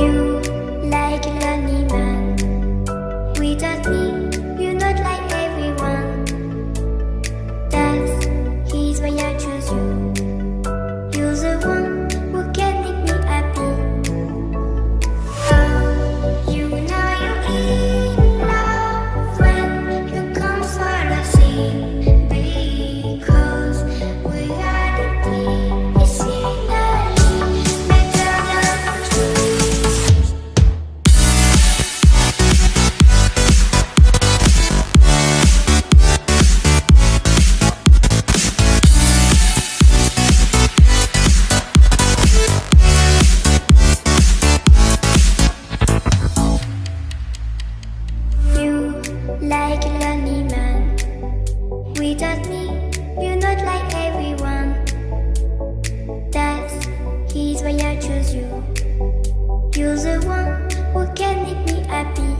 You like a lonely man. Without me, you're not like everyone. That's he's why I choose you. You're the one who can make me happy. Oh, you know you're in love when you come for the sea. Because we are the team, it's finally better than truth. You like a lonely man. Without me, you're not like everyone. That's he's why I choose you. You're the one who can make me happy.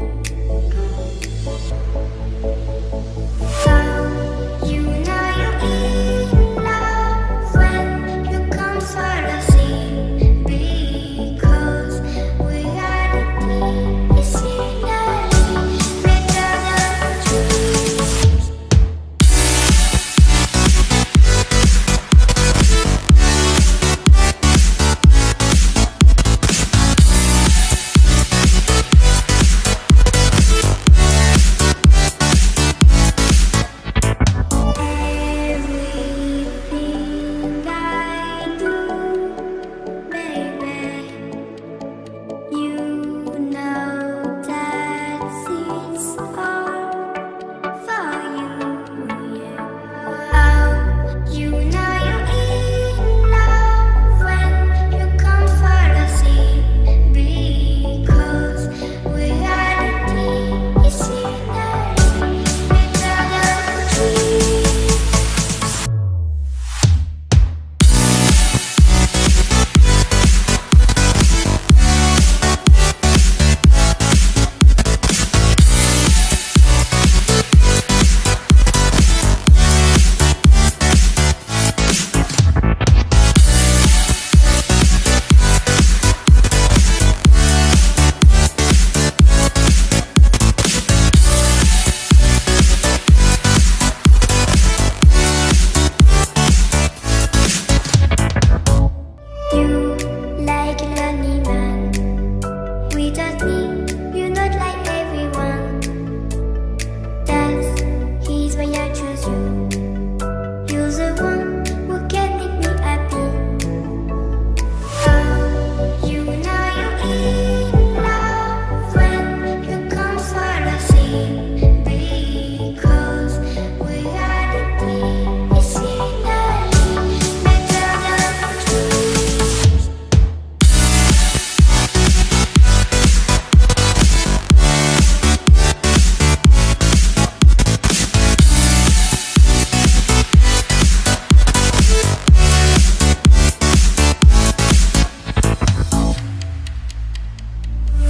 Oh, you know you're in love when you come for the sea. Because we are the team, it's finally better than truth. Everything I do, baby, you know that it's all for you, yeah. Oh, you know you're in love when you come for the sea. Because we are the team, it's finally better than truth. You like a lonely man. Without me, you're not like everyone. That's he's why I choose you. You're the one who can make me happy. Oh, you know you're in love when you come for the sea. Because we are the team, it's finally better than truth.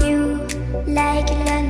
You like a lonely